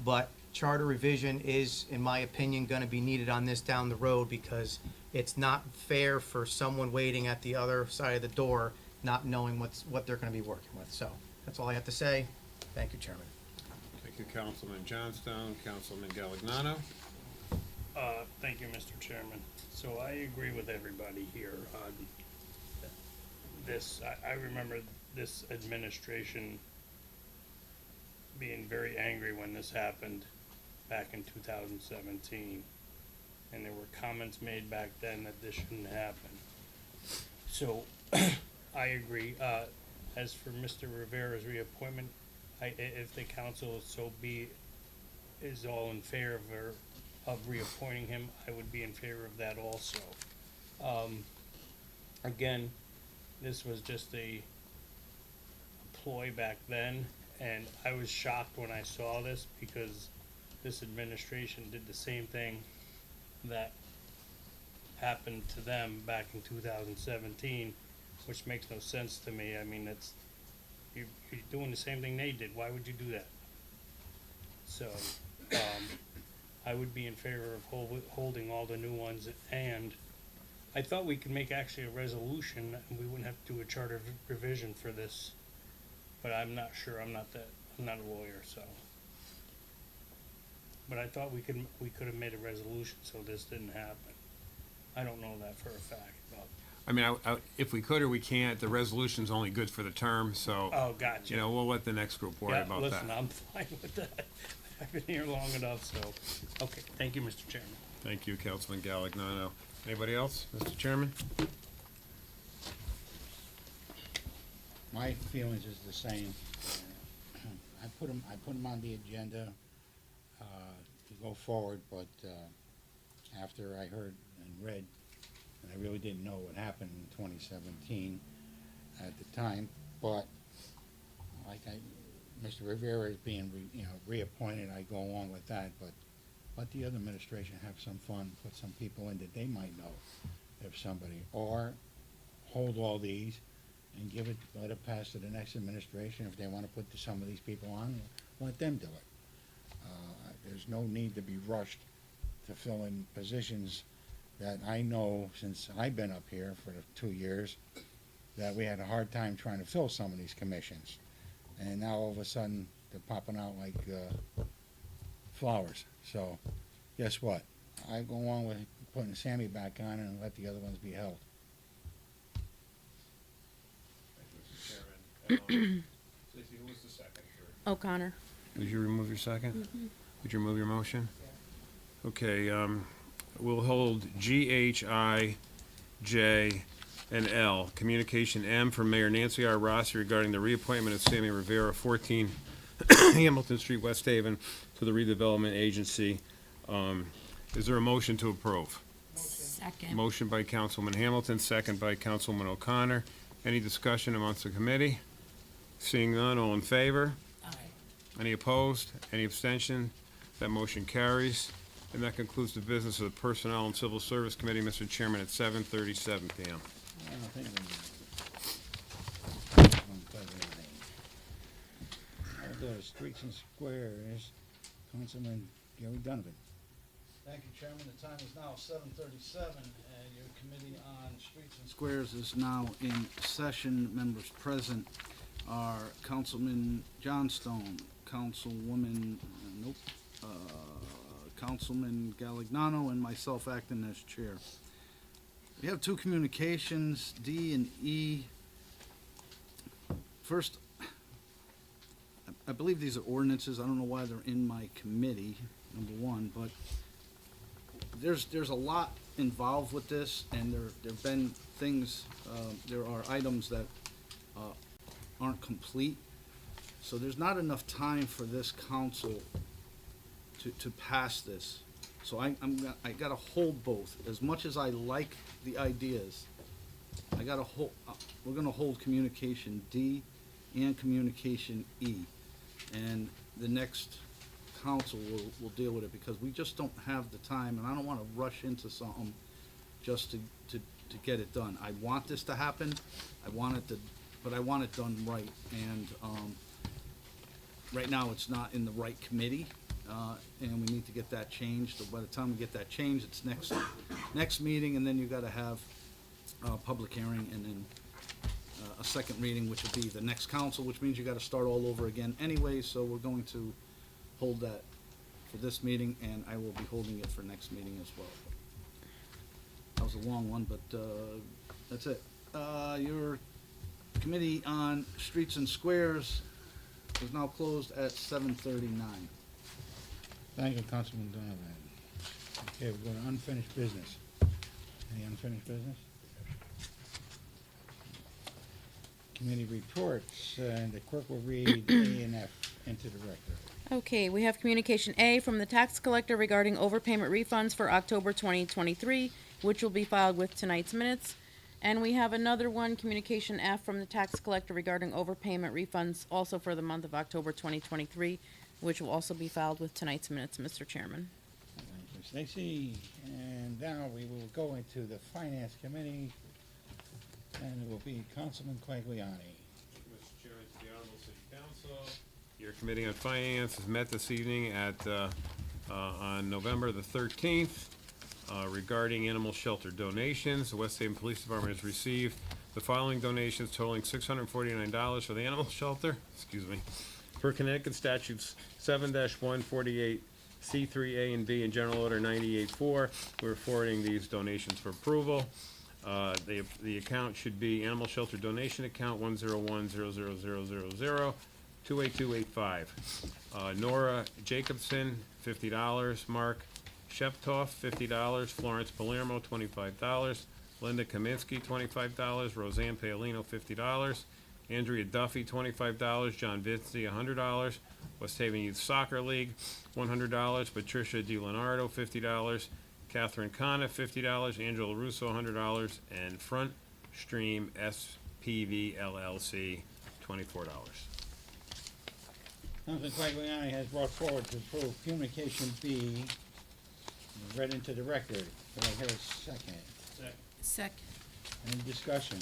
but charter revision is, in my opinion, gonna be needed on this down the road, because it's not fair for someone waiting at the other side of the door, not knowing what they're gonna be working with. So, that's all I have to say. Thank you, Chairman. Thank you, Councilman Johnstone. Councilman Galignano? Thank you, Mr. Chairman. So I agree with everybody here on this. I remember this administration being very angry when this happened back in 2017. And there were comments made back then that this shouldn't happen. So, I agree. As for Mr. Rivera's reappointment, if the council is all in favor of reappointing him, I would be in favor of that also. Again, this was just a ploy back then, and I was shocked when I saw this, because this administration did the same thing that happened to them back in 2017, which makes no sense to me. I mean, you're doing the same thing they did. Why would you do that? So, I would be in favor of holding all the new ones, and I thought we could make actually a resolution, and we wouldn't have to do a charter revision for this, but I'm not sure, I'm not a lawyer, so. But I thought we could have made a resolution so this didn't happen. I don't know that for a fact, but, I mean, if we could or we can't, the resolution's only good for the term, so, oh, gotcha. you know, we'll let the next group worry Yeah, about that. listen, I'm fine with that. I've been here long enough, so, okay, thank you, Mr. Chairman. Thank you, Councilman Galignano. Anybody else, Mr. Chairman? My feelings is the same. I put them on the agenda, to go forward, but, after I heard and read, and I really didn't know what happened in 2017 at the time, but like Mr. Rivera is being, reappointed, I go along with that, but let the other administration have some fun, put some people in that they might know if somebody, or hold all these and let it pass to the next administration. If they want to put some of these people on, let them do it. There's no need to be rushed to fill in positions that I know since I've been up here for the 2 years, that we had a hard time trying to fill some of these commissions. And now all of a sudden, they're popping out like flowers. So, guess what? I go along with putting Sammy back on and let the other ones be held. Thank you, Mr. Chairman. Stacey, who was the second? O'Connor. Did you remove your second? Would you remove your motion? Okay, we'll hold G, H, I, J, and L. Communication M from Mayor Nancy R. Rossi regarding the reappointment of Sammy Rivera, 14 Hamilton Street, West Haven, to the redevelopment agency. Is there a motion to approve? Second. Motion by Councilman Hamilton, second by Councilman O'Connor. Any discussion amongst the committee? Seeing none, all in favor? Aye. Any opposed? Any abstention? That motion carries. And that concludes the business of the Personnel and Civil Service Committee, Mr. Chairman, at 7:37 PM. I'll go to Streets and Squares, Councilman Gary Donovan. Thank you, Chairman. The time is now 7:37, and your Committee on Streets and Squares is now in session. Members present are Councilman Johnstone, Councilwoman, Councilman Galignano, and myself acting as chair. We have two communications, D and E. First, I believe these are ordinances. I don't know why they're in my committee, number one, but there's a lot involved with this, and there've been things, there are items that aren't complete. So there's not enough time for this council to pass this. So I gotta hold both. As much as I like the ideas, I gotta hold, we're gonna hold communication D and communication E. And the next council will deal with it, because we just don't have the time, and I don't wanna rush into something just to get it done. I want this to happen, but I want it done right, and, right now, it's not in the right committee, and we need to get that changed. So by the time we get that changed, it's next meeting, and then you gotta have a public hearing, and then a second reading, which would be the next council, which means you gotta start all over again anyway, so we're going to hold that for this meeting, and I will be holding it for next meeting as well. That was a long one, but, that's it. Your Committee on Streets and Squares is now closed at 7:39. Thank you, Councilman Donovan. Okay, we're going to unfinished business. Any unfinished business? Committee reports, and the clerk will read A and F into the record. Okay, we have communication A from the tax collector regarding overpayment refunds for October 2023, which will be filed with tonight's minutes. And we have another one, communication F from the tax collector regarding overpayment refunds also for the month of October 2023, which will also be filed with tonight's minutes, Mr. Chairman. Thank you, Stacy. And now we will go into the Finance Committee, and it will be Councilman Quagliani. Mr. Chairman, to the Honorable City Council. Your Committee on Finance has met this evening at On November the 13th, regarding animal shelter donations, the West Haven Police Department has received the following donations totaling $649 for the animal shelter, excuse me, per Connecticut statutes 7-148, C3A and B, and General Order 98-4. We're forwarding these donations for approval. The account should be Animal Shelter Donation Account 101-00000-28285. Nora Jacobson, $50. Mark Sheptoff, $50. Florence Palermo, $25. Linda Kaminsky, $25. Roseanne Paolino, $50. Andrea Duffy, $25. John Vinci, $100. West Haven Youth Soccer League, $100. Patricia DiLeonardo, $50. Catherine Coniff, $50. Angela Russo, $100. And Front Stream SPV LLC, $24. Councilman Quagliani has brought forward to approve communication B, read into the record. Do I hear a second? Second. Any discussion?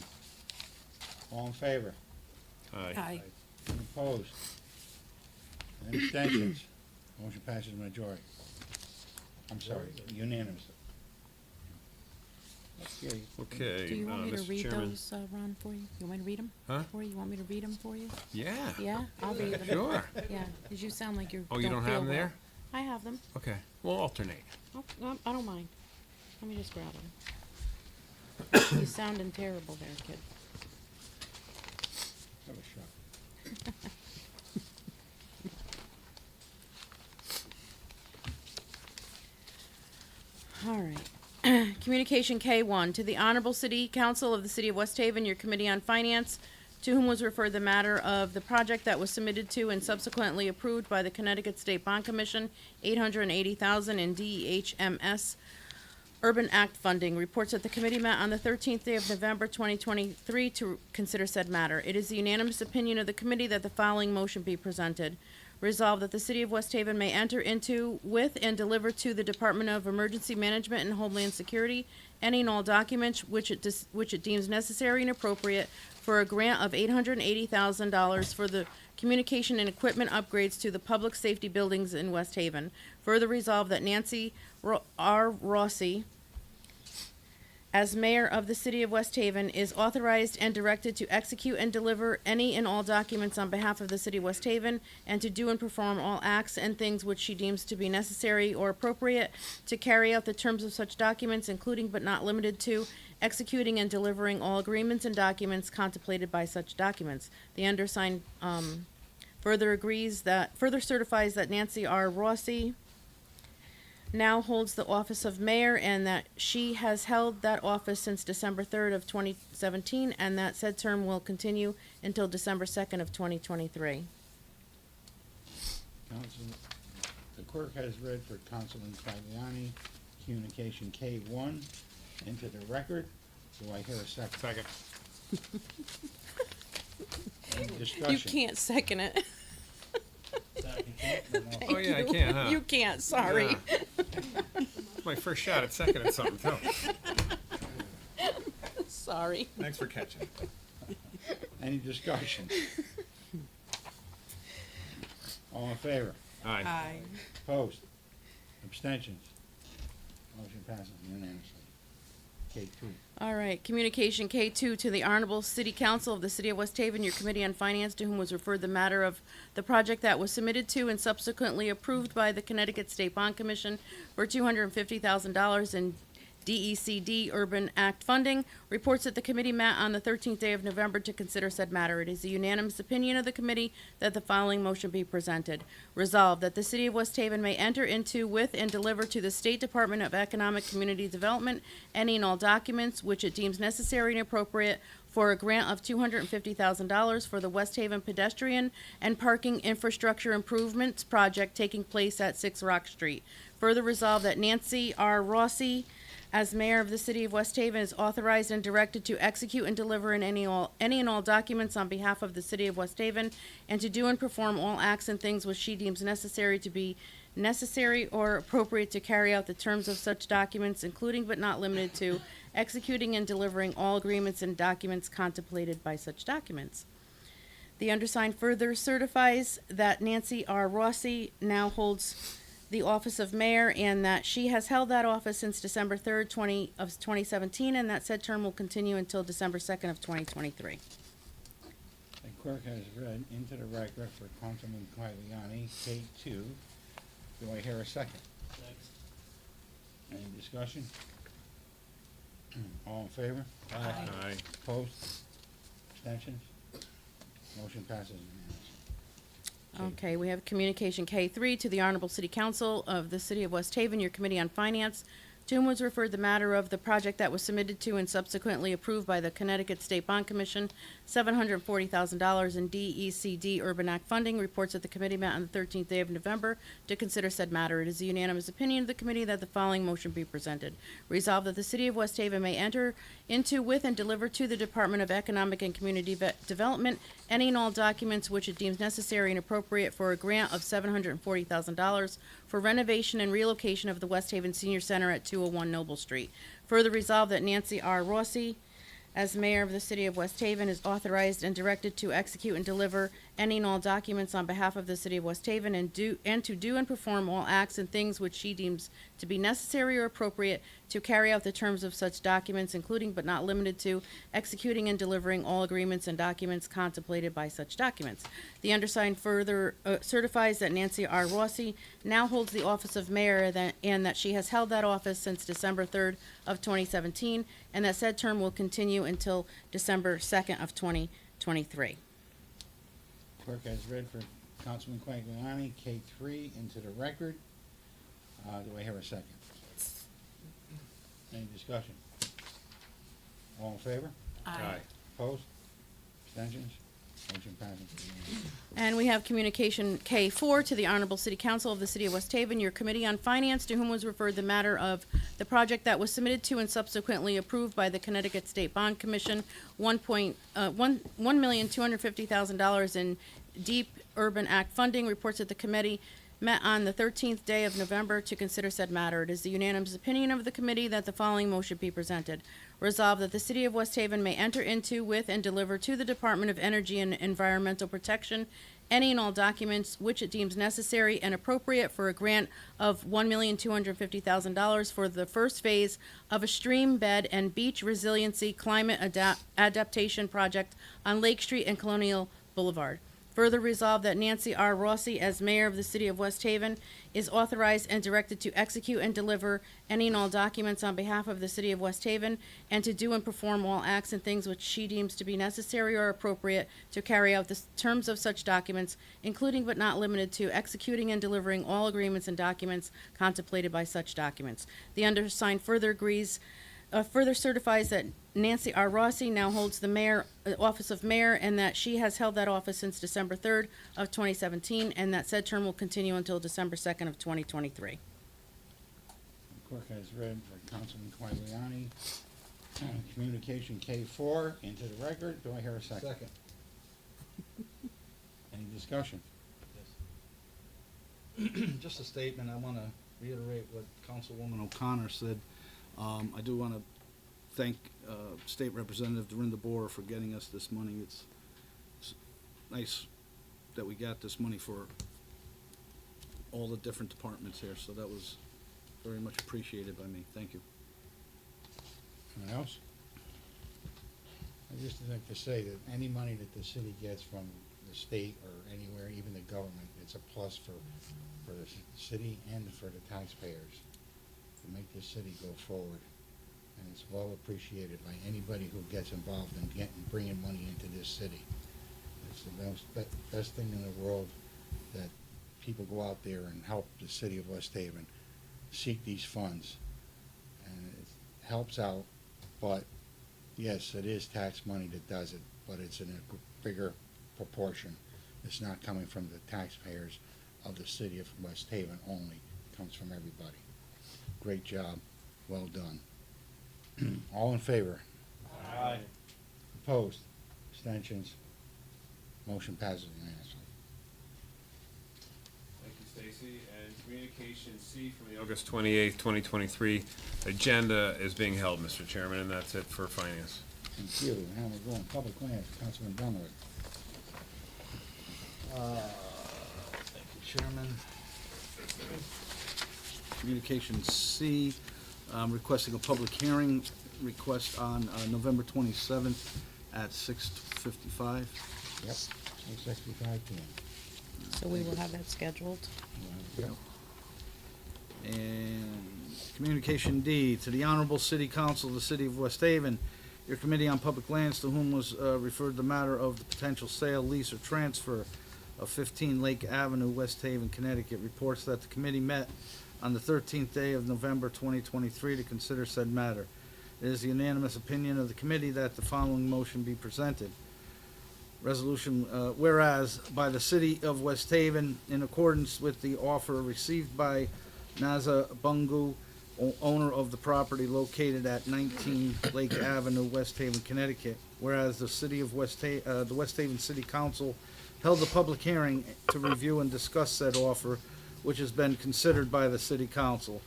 All in favor? Aye. Any opposed? Any abstentions? Motion passes majority. I'm sorry, unanimous. Okay, Okay, Do you want me to Mr. read Chairman. those, Ron, for you? You want me to read them? Huh? For you? You want me to read them for you? Yeah. Yeah, I'll read them. Sure. Yeah, because you sound like you Oh, you don't have feel them there? well. I have them. Okay, we'll alternate. Oh, no, I don't mind. Let me just grab them. You sounding terrible there, kid. have a shot. All right. Communication K1, to the Honorable City Council of the City of West Haven, your Committee on Finance, to whom was referred the matter of the project that was submitted to and subsequently approved by the Connecticut State Bond Commission, $880,000 in DEHMS Urban Act funding. Reports that the committee met on the 13th day of November 2023 to consider said matter. It is the unanimous opinion of the committee that the following motion be presented. Resolved that the City of West Haven may enter into, with, and deliver to the Department of Emergency Management and Homeland Security any and all documents which it deems necessary and appropriate for a grant of $880,000 for the communication and equipment upgrades to the public safety buildings in West Haven. Further resolved that Nancy R. Rossi, as mayor of the City of West Haven, is authorized and directed to execute and deliver any and all documents on behalf of the City of West Haven, and to do and perform all acts and things which she deems to be necessary or appropriate to carry out the terms of such documents, including but not limited to executing and delivering all agreements and documents contemplated by such documents. The undersigned further certifies that Nancy R. Rossi now holds the office of mayor, and that she has held that office since December 3rd of 2017, and that said term will continue until December 2nd of 2023. Council, the clerk has read for Councilman Quagliani, communication K1 into the record. Do I hear a second? Second. Any You discussion? can't second it. Oh, yeah, I can, huh? You can't, sorry. Yeah. It's my first shot at seconding something, too. Sorry. Thanks for catching. Any discussion? All in favor? Aye. Opposed? Abstentions? Motion passes unanimously. K2. All right, communication K2 to the Honorable City Council of the City of West Haven, your Committee on Finance, to whom was referred the matter of the project that was submitted to and subsequently approved by the Connecticut State Bond Commission for $250,000 in DECD Urban Act funding. Reports that the committee met on the 13th day of November to consider said matter. It is the unanimous opinion of the committee that the following motion be presented. Resolved that the City of West Haven may enter into, with, and deliver to the State Department of Economic Community Development any and all documents which it deems necessary and appropriate for a grant of $250,000 for the West Haven pedestrian and parking infrastructure improvements project taking place at 6 Rock Street. Further resolved that Nancy R. Rossi, as mayor of the City of West Haven, is authorized and directed to execute and deliver in any and all documents on behalf of the City of West Haven, and to do and perform all acts and things which she deems necessary to be necessary or appropriate to carry out the terms of such documents, including but not limited to executing and delivering all agreements and documents contemplated by such documents. The undersigned further certifies that Nancy R. Rossi now holds the office of mayor, and that she has held that office since December 3rd, 2017, and that said term will continue until December 2nd of 2023. The clerk has read into the record for Councilman Quagliani, K2. Do I hear a second? Any discussion? All in favor? Aye. Opposed? Abstentions? Motion passes unanimously. Okay, we have communication K3 to the Honorable City Council of the City of West Haven, your Committee on Finance, to whom was referred the matter of the project that was submitted to and subsequently approved by the Connecticut State Bond Commission, $740,000 in DECD Urban Act funding. Reports that the committee met on the 13th day of November to consider said matter. It is the unanimous opinion of the committee that the following motion be presented. Resolved that the City of West Haven may enter into, with, and deliver to the Department of Economic and Community Development any and all documents which it deems necessary and appropriate for a grant of $740,000 for renovation and relocation of the West Haven Senior Center at 201 Noble Street. Further resolved that Nancy R. Rossi, as mayor of the City of West Haven, is authorized and directed to execute and deliver any and all documents on behalf of the City of West Haven and to do and perform all acts and things which she deems to be necessary or appropriate to carry out the terms of such documents, including but not limited to executing and delivering all agreements and documents contemplated by such documents. The undersigned further certifies that Nancy R. Rossi now holds the office of mayor and that she has held that office since December 3rd of 2017, and that said term will continue until December 2nd of 2023. Clerk has read for Councilman Quagliani, K3, into the record. Do I hear a second? Any discussion? All in favor? Aye. Opposed? Abstentions? Motion passes unanimously. And we have communication K4 to the Honorable City Council of the City of West Haven, your Committee on Finance, to whom was referred the matter of the project that was submitted to and subsequently approved by the Connecticut State Bond Commission, $1,250,000 in Deep Urban Act funding. Reports that the committee met on the 13th day of November to consider said matter. It is the unanimous opinion of the committee that the following motion be presented. Resolved that the City of West Haven may enter into, with, and deliver to the Department of Energy and Environmental Protection any and all documents which it deems necessary and appropriate for a grant of $1,250,000 for the first phase of a stream bed and beach resiliency climate adaptation project on Lake Street and Colonial Boulevard. Further resolved that Nancy R. Rossi, as mayor of the City of West Haven, is authorized and directed to execute and deliver any and all documents on behalf of the City of West Haven and to do and perform all acts and things which she deems to be necessary or appropriate to carry out the terms of such documents, including but not limited to executing and delivering all agreements and documents contemplated by such documents. The undersigned further certifies that Nancy R. Rossi now holds the office of mayor, and that she has held that office since December 3rd of 2017, and that said term will continue until December 2nd of 2023. The clerk has read for Councilman Quagliani, communication K4, into the record. Do I hear a second? Second. Any discussion? Just a statement, I want to reiterate what Councilwoman O'Connor said. I do want to thank State Representative Dorinda Boer for getting us this money. It's nice that we got this money for all the different departments here, so that was very much appreciated by me. Thank you. Anyone else? I'd just like to say that any money that the city gets from the state or anywhere, even the government, it's a plus for the city and for the taxpayers to make this city go forward. And it's well appreciated by anybody who gets involved in bringing money into this city. It's the best thing in the world that people go out there and help the City of West Haven seek these funds. And it helps out, but yes, it is tax money that does it, but it's in a bigger proportion. It's not coming from the taxpayers of the City of West Haven only. It comes from everybody. Great job. Well done. All in favor? Aye. Opposed? Abstentions? Motion passes unanimously. Thank you, Stacy. And communication C from the August 28th, 2023 agenda is being held, Mr. Chairman, and that's it for finance. Thank you. Now we're going public lands. Councilman Dunlap. Thank you, Chairman. Communication C, requesting a public hearing request on November 27th at 6:55. Yep, 6:65 p.m. So we will have that scheduled. Yep. And communication D, to the Honorable City Council of the City of West Haven, your Committee on Public Lands, to whom was referred the matter of the potential sale, lease, or transfer of 15 Lake Avenue, West Haven, Connecticut, reports that the committee met on the 13th day of November 2023 to consider said matter. It is the unanimous opinion of the committee that the following motion be presented. Resolution, whereas by the City of West Haven, in accordance with the offer received by Naza Bungu, owner of the property located at 19 Lake Avenue, West Haven, Connecticut, whereas the City of the West Haven City Council held a public hearing to review and discuss said offer, which has been considered by the City Council.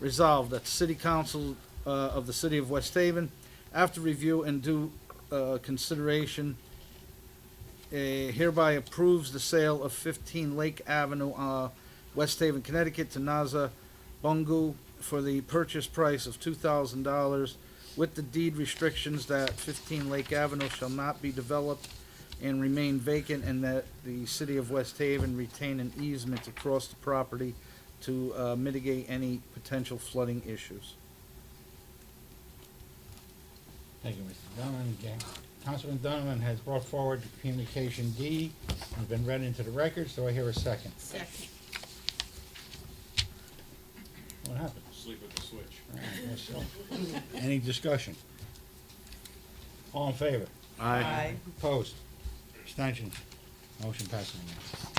Resolved that the City Council of the City of West Haven, after review and due consideration, hereby approves the sale of 15 Lake Avenue, West Haven, Connecticut, to Naza Bungu for the purchase price of $2,000, with the deed restrictions that 15 Lake Avenue shall not be developed and remain vacant, and that the City of West Haven retain an easement across the property to mitigate any potential flooding issues. Thank you, Mr. Donovan. Again, Councilman Donovan has brought forward communication D, has been read into the record, so I hear a second. Second. What happened? Sleep with the switch. All right, well, so, any discussion? All in favor? Aye. Opposed? Abstentions? Motion passes unanimously.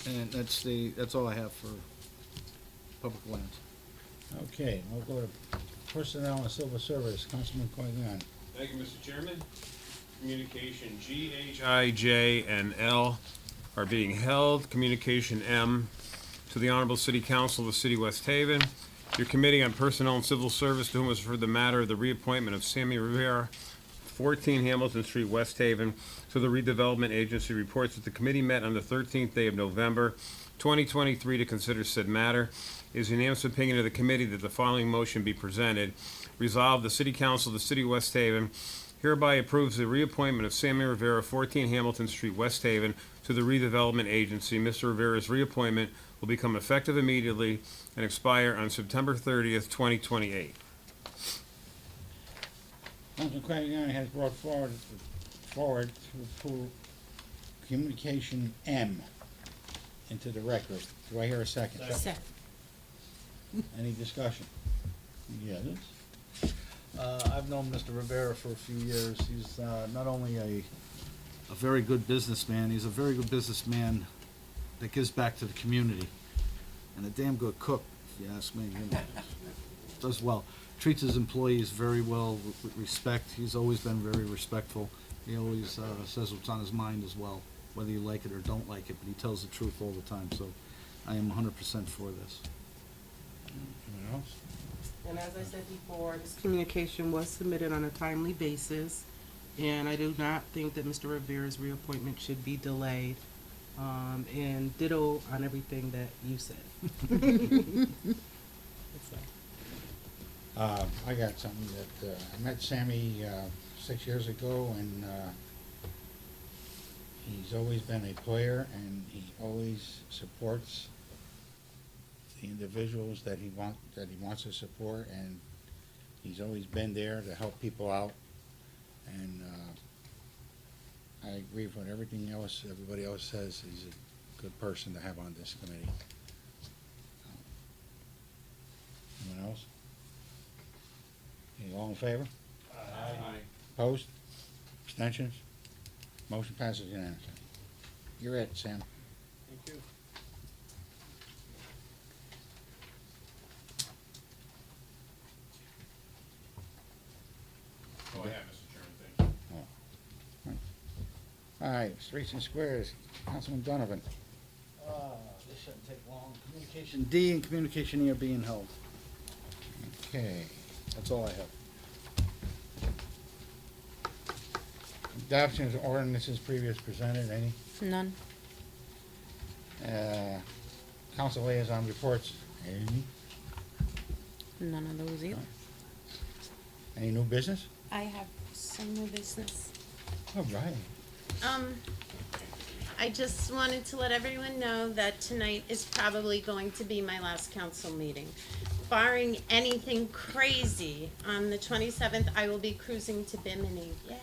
And that's all I have for public lands. Okay, we'll go to Personnel and Civil Service, Councilman Coivinon. Thank you, Mr. Chairman. Communication G, H, I, J, and L are being held. Communication M, to the Honorable City Council of the City of West Haven. Your Committee on Personnel and Civil Service, to whom was referred the matter of the reappointment of Sammy Rivera, 14 Hamilton Street, West Haven, to the Redevelopment Agency, reports that the committee met on the 13th day of November 2023 to consider said matter. It is the unanimous opinion of the committee that the following motion be presented. Resolved, the City Council of the City of West Haven hereby approves the reappointment of Sammy Rivera, 14 Hamilton Street, West Haven, to the Redevelopment Agency. Mr. Rivera's reappointment will become effective immediately and expire on September 30th, 2028. Councilman Coivinon has brought forward to approve communication M into the record. Do I hear a second? Second. Any discussion? Yes. I've known Mr. Rivera for a few years. He's not only a very good businessman, he's a very good businessman that gives back to the community. And a damn good cook, if you ask me. You know, does well. Treats his employees very well, with respect. He's always been very respectful. He always says what's on his mind as well, whether you like it or don't like it, but he tells the truth all the time. So I am 100% for this. Anyone else? And as I said before, this communication was submitted on a timely basis, and I do not think that Mr. Rivera's reappointment should be delayed. And ditto on everything that you said. I got something that, I met Sammy 6 years ago, and he's always been a player, and he always supports the individuals that he wants to support, and he's always been there to help people out. And I agree with everything else everybody else says. He's a good person to have on this committee. Anyone else? Any all in favor? Aye. Opposed? Abstentions? Motion passes unanimously. You're it, Sam. Thank you. Oh, I have, Mr. Chairman, thank you. All right, Streets and Squares, Councilman Donovan. This shouldn't take long. Communication D and communication E are being held. Okay. That's all I have. Adoption of ordinances previous presented, any? None. Council liaison reports, any? None of those either. Any new business? I have some new business. All right. I just wanted to let everyone know that tonight is probably going to be my last council meeting. Barring anything crazy, on the 27th, I will be cruising to Bimini. Yay!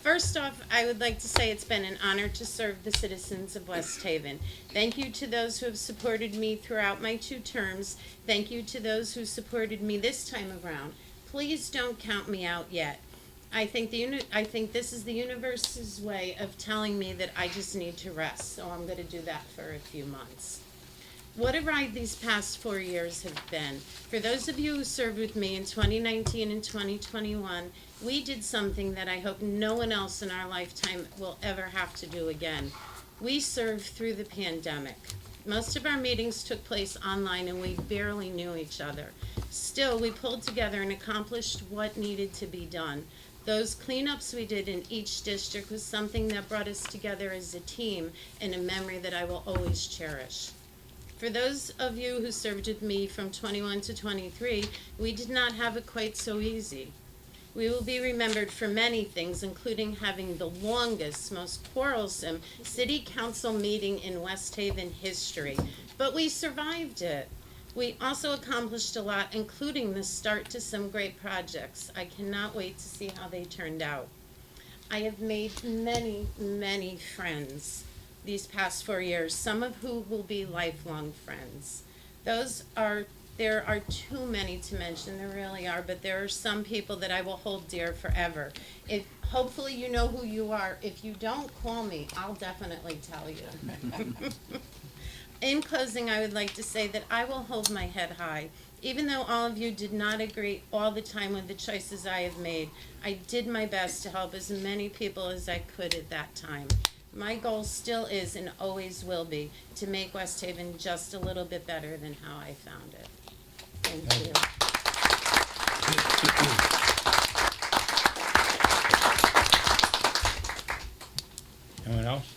First off, I would like to say it's been an honor to serve the citizens of West Haven. Thank you to those who have supported me throughout my 2 terms. Thank you to those who supported me this time around. Please don't count me out yet. I think this is the universe's way of telling me that I just need to rest, so I'm going to do that for a few months. What a ride these past 4 years have been. For those of you who served with me in 2019 and 2021, we did something that I hope no one else in our lifetime will ever have to do again. We served through the pandemic. Most of our meetings took place online and we barely knew each other. Still, we pulled together and accomplished what needed to be done. Those cleanups we did in each district was something that brought us together as a team and a memory that I will always cherish. For those of you who served with me from 21 to 23, we did not have it quite so easy. We will be remembered for many things, including having the longest, most quarrelsome city council meeting in West Haven history. But we survived it. We also accomplished a lot, including the start to some great projects. I cannot wait to see how they turned out. I have made many, many friends these past 4 years, some of who will be lifelong friends. There are too many to mention, there really are, but there are some people that I will hold dear forever. Hopefully you know who you are. If you don't, call me. I'll definitely tell you. In closing, I would like to say that I will hold my head high. Even though all of you did not agree all the time with the choices I have made, I did my best to help as many people as I could at that time. My goal still is and always will be to make West Haven just a little bit better than how I found it. Thank you. Anyone else?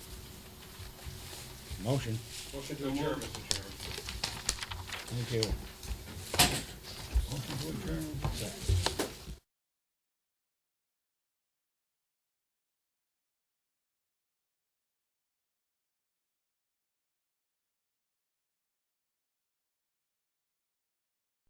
Motion. Motion to adjourn, Mr. Chairman. Thank you. Motion to adjourn. Second.